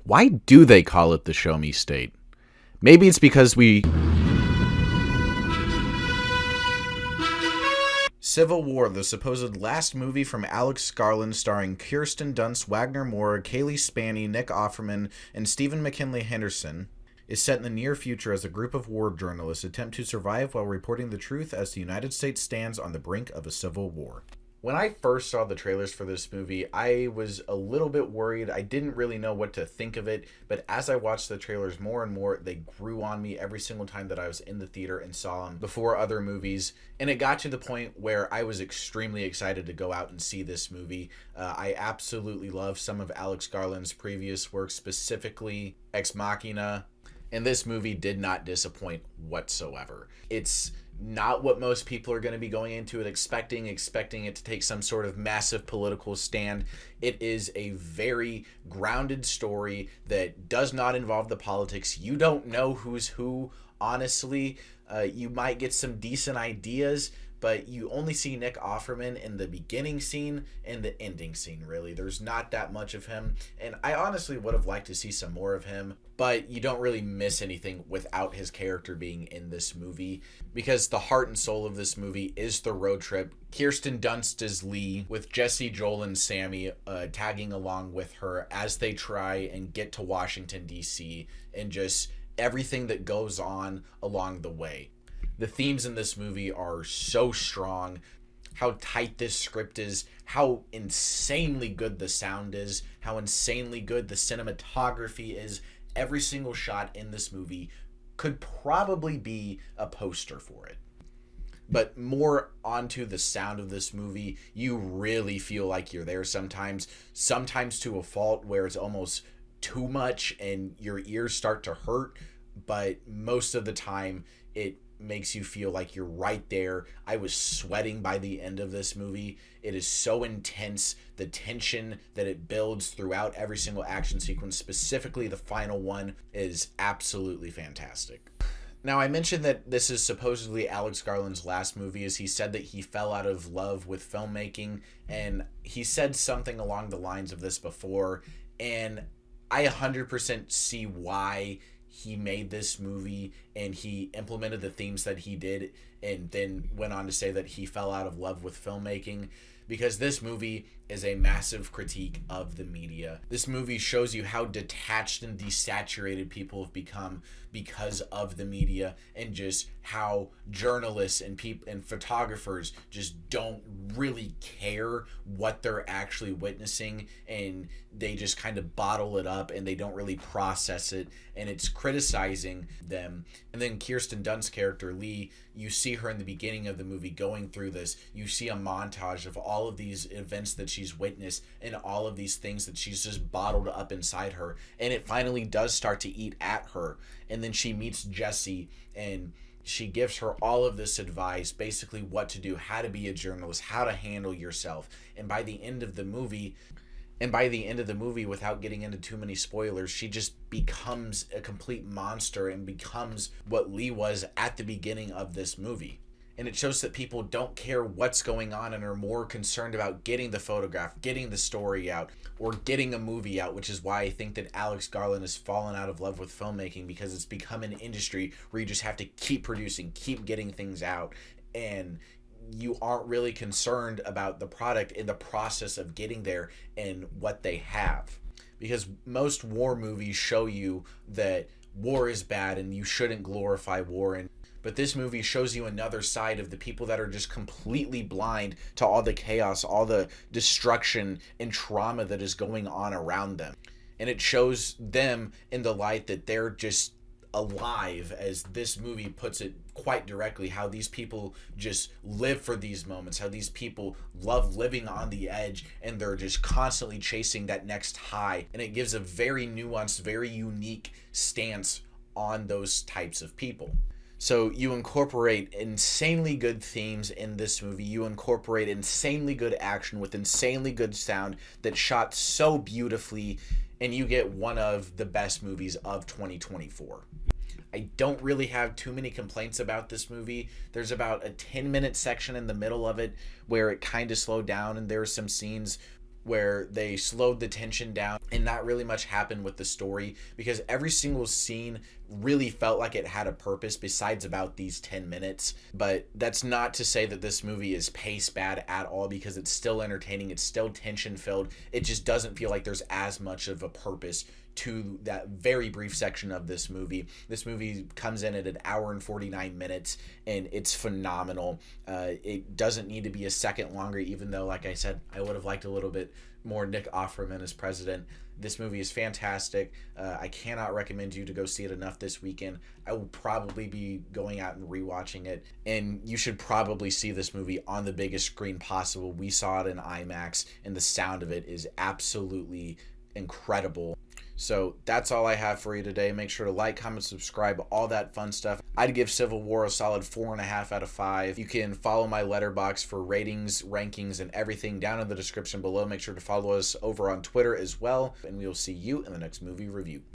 Why do they call it the Show Me State? Maybe it's because Civil War, the supposed last movie from Alex Garland starring Kirsten Dunst, Wagner Moore, Kaylee Spaney, Nick Offerman, and Stephen McKinley Henderson, is set in the near future as a group of war journalists attempt to survive while reporting the truth as the United States stands on the brink of a civil war. When I first saw the trailers for this movie, I was a little bit worried. I didn't really know what to think of it, but as I watched the trailers more and more, they grew on me every single time that I was in the theater and saw them before other movies, and it got to the point where I was extremely excited to go out and see this movie. I absolutely love some of Alex Garland's previous work, specifically Ex Machina, and this movie did not disappoint whatsoever. It's not what most people are going to be going into it expecting it to take some sort of massive political stand. It is a very grounded story that does not involve the politics. You don't know who's who, honestly. You might get some decent ideas, but you only see Nick Offerman in the beginning scene and the ending scene, really. There's not that much of him, and I honestly would have liked to see some more of him, but you don't really miss anything without his character being in this movie, because the heart and soul of this movie is the road trip. Kirsten Dunst is Lee, with Jesse, Joel, and Sammy tagging along with her as they try and get to Washington, D.C., and just everything that goes on along the way. The themes in this movie are so strong. How tight this script is, how insanely good the sound is, how insanely good the cinematography is. Every single shot in this movie could probably be a poster for it. But more onto the sound of this movie, you really feel like you're there sometimes to a fault where it's almost too much and your ears start to hurt, but most of the time it makes you feel like you're right there. I was sweating by the end of this movie. It is so intense. The tension that it builds throughout every single action sequence, specifically the final one, is absolutely fantastic. Now, I mentioned that this is supposedly Alex Garland's last movie, as he said that he fell out of love with filmmaking, and he said something along the lines of this before, and I 100% see why he made this movie and he implemented the themes that he did, and then went on to say that he fell out of love with filmmaking, because this movie is a massive critique of the media. This movie shows you how detached and desaturated people have become because of the media, and just how journalists and photographers just don't really care what they're actually witnessing, and they just kind of bottle it up and they don't really process it, and it's criticizing them. And then Kirsten Dunst's character Lee, you see her in the beginning of the movie going through this. You see a montage of all of these events that she's witnessed and all of these things that she's just bottled up inside her, and it finally does start to eat at her. And then she meets Jesse, and she gives her all of this advice, basically what to do, how to be a journalist, how to handle yourself. And by the end of the movie, without getting into too many spoilers, she just becomes a complete monster and becomes what Lee was at the beginning of this movie. And it shows that people don't care what's going on and are more concerned about getting the photograph, getting the story out, or getting a movie out, which is why I think that Alex Garland has fallen out of love with filmmaking, because it's become an industry where you just have to keep producing, keep getting things out, and you aren't really concerned about the product in the process of getting there and what they have. Because most war movies show you that war is bad and you shouldn't glorify war, but this movie shows you another side of the people that are just completely blind to all the chaos, all the destruction and trauma that is going on around them. And it shows them in the light that they're just alive, as this movie puts it quite directly, how these people just live for these moments, how these people love living on the edge, and they're just constantly chasing that next high. And it gives a very nuanced, very unique stance on those types of people. So you incorporate insanely good themes in this movie. You incorporate insanely good action with insanely good sound that's shot so beautifully, and you get one of the best movies of 2024. I don't really have too many complaints about this movie. There's about a 10-minute section in the middle of it where it kind of slowed down, and there are some scenes where they slowed the tension down and not really much happened with the story, because every single scene really felt like it had a purpose besides about these 10 minutes. But that's not to say that this movie is pace bad at all, because it's still entertaining, it's still tension filled. It just doesn't feel like there's as much of a purpose to that very brief section of this movie. This movie comes in at an hour and 49 minutes, and it's phenomenal. It doesn't need to be a second longer, even though, like I said, I would have liked a little bit more Nick Offerman as president. This movie is fantastic. I cannot recommend you to go see it enough this weekend. I will probably be going out and rewatching it, and you should probably see this movie on the biggest screen possible. We saw it in IMAX, and the sound of it is absolutely incredible. So that's all I have for you today. Make sure to like, comment, subscribe, all that fun stuff. I'd give Civil War a solid 4.5 out of 5. You can follow my letterbox for ratings, rankings, and everything down in the description below. Make sure to follow us over on Twitter as well, and we will see you in the next movie review.